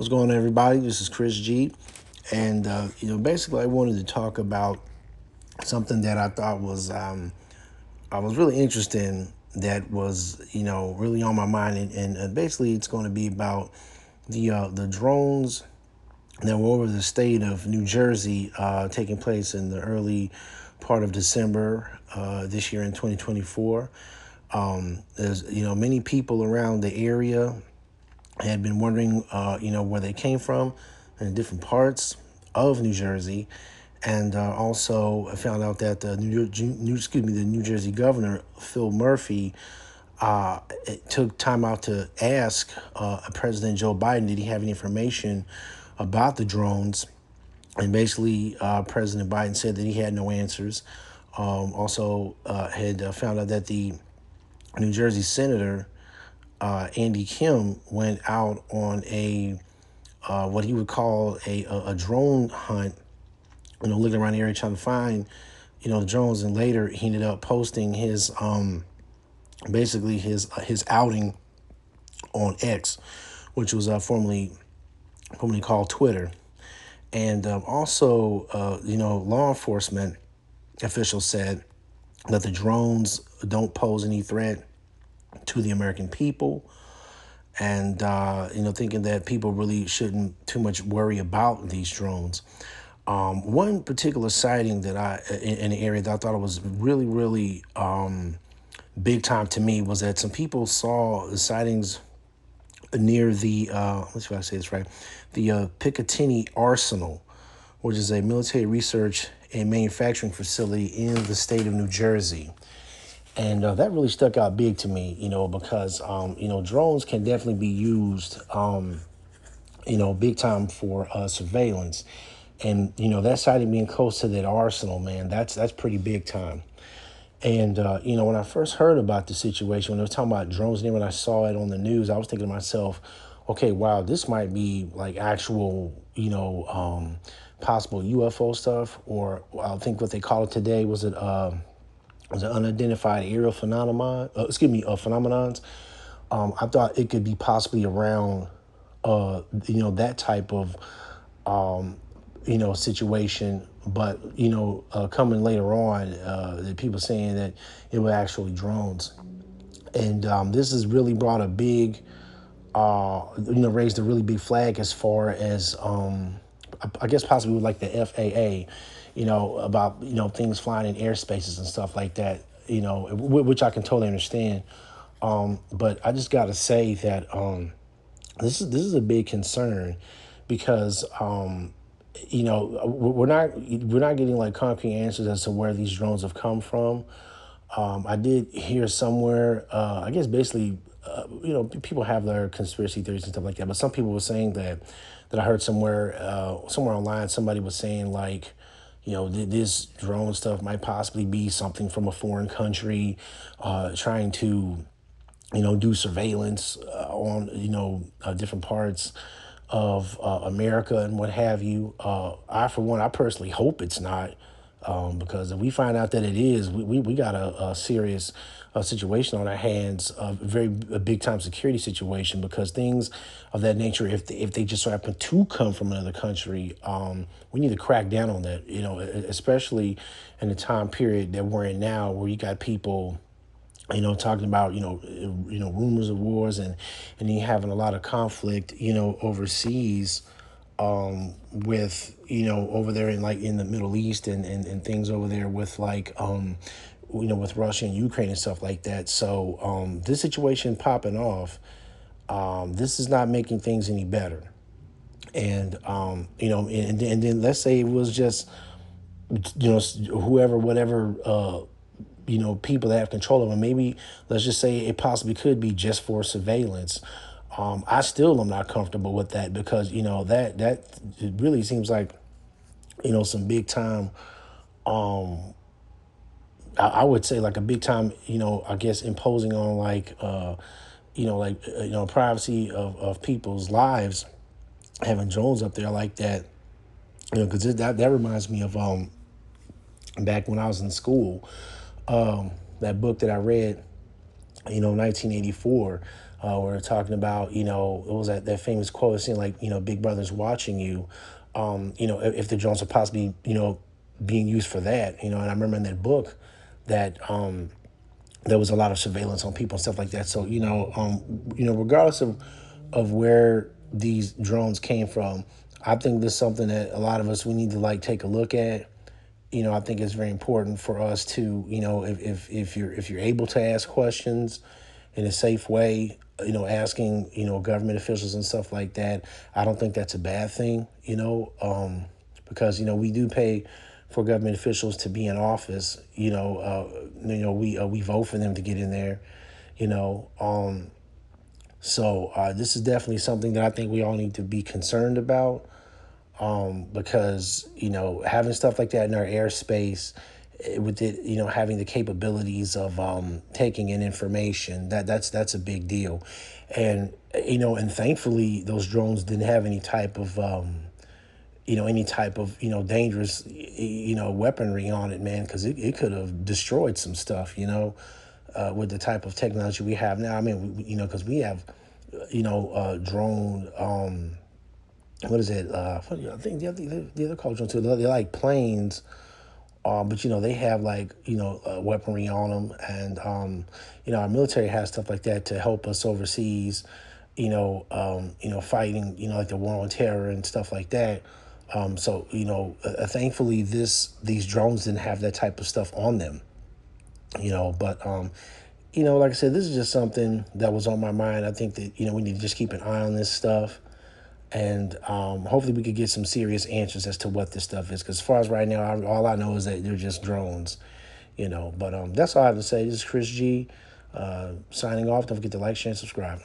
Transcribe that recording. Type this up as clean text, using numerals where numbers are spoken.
What's going on, everybody? This is Chris G, and basically, I wanted to talk about something that I thought was I was really interested in. That was really on my mind, and basically, it's going to be about the drones that were over the state of New Jersey, taking place in the early part of December this year in 2024. There's many people around the area had been wondering, where they came from in different parts of New Jersey, and also I found out that the New Jersey governor Phil Murphy took time out to ask President Joe Biden, did he have any information about the drones, and basically President Biden said that he had no answers. Also, had found out that the New Jersey senator Andy Kim went out on a what he would call a drone hunt, looking around the area trying to find, the drones, and later he ended up posting his basically his outing on X, which was formerly called Twitter, and also law enforcement officials said that the drones don't pose any threat to the American people, and thinking that people really shouldn't too much worry about these drones. One particular sighting that in the area that I thought it was really, really big time to me was that some people saw the sightings near the let's see if I say this right, the Picatinny Arsenal, which is a military research and manufacturing facility in the state of New Jersey. And that really stuck out big to me, because drones can definitely be used, big time for surveillance, and that sighting being close to that arsenal, man, that's pretty big time. And when I first heard about the situation, when they were talking about drones, and then when I saw it on the news, I was thinking to myself, okay, wow, this might be like actual, possible UFO stuff, or I think what they call it today was it unidentified aerial phenomenons. I thought it could be possibly around, that type of, situation. But coming later on, the people saying that it were actually drones, and this has really brought a big, raised a really big flag as far as, I guess possibly with like the FAA, about things flying in airspaces and stuff like that, which I can totally understand. But I just got to say that this is a big concern, because we're not getting like concrete answers as to where these drones have come from. I did hear somewhere, I guess basically, people have their conspiracy theories and stuff like that, but some people were saying that I heard somewhere online, somebody was saying like, this drone stuff might possibly be something from a foreign country, trying to, do surveillance on, different parts of America and what have you. For one, I personally hope it's not, because if we find out that it is, we got a serious situation on our hands, a big time security situation, because things of that nature, if they just so happen to come from another country, we need to crack down on that, especially in the time period that we're in now, where you got people talking about rumors of wars, and you having a lot of conflict overseas, with over there in the Middle East, and things over there with like with Russia and Ukraine and stuff like that. So this situation popping off, this is not making things any better. And and then let's say it was just whoever, whatever, people that have control of them. Maybe let's just say it possibly could be just for surveillance. I still am not comfortable with that, because that it really seems like some big time. I would say like a big time. I guess imposing on like privacy of people's lives, having drones up there like that. Because that reminds me of back when I was in school, that book that I read, 1984, We're talking about, it was that famous quote, saying like, Big Brother's watching you. If the drones are possibly, being used for that, and I remember in that book that there was a lot of surveillance on people and stuff like that. So, regardless of where these drones came from, I think this is something that a lot of us, we need to like take a look at. I think it's very important for us to, if you're able to ask questions in a safe way, asking, government officials and stuff like that. I don't think that's a bad thing, because we do pay for government officials to be in office. We vote for them to get in there, you know. So this is definitely something that I think we all need to be concerned about, because having stuff like that in our airspace, with it, having the capabilities of taking in information, that's a big deal. And and thankfully those drones didn't have any type of dangerous weaponry on it, man, because it could have destroyed some stuff, with the type of technology we have now. I mean, because we have drone, what is it, I think the other called drone too, they're like planes, but they have like weaponry on them, and our military has stuff like that to help us overseas, fighting like the war on terror and stuff like that. So thankfully these drones didn't have that type of stuff on them, but like I said, this is just something that was on my mind. I think that we need to just keep an eye on this stuff, and hopefully we could get some serious answers as to what this stuff is. Because as far as right now, all I know is that they're just drones, But that's all I have to say. This is Chris G, signing off. Don't forget to like, share, and subscribe.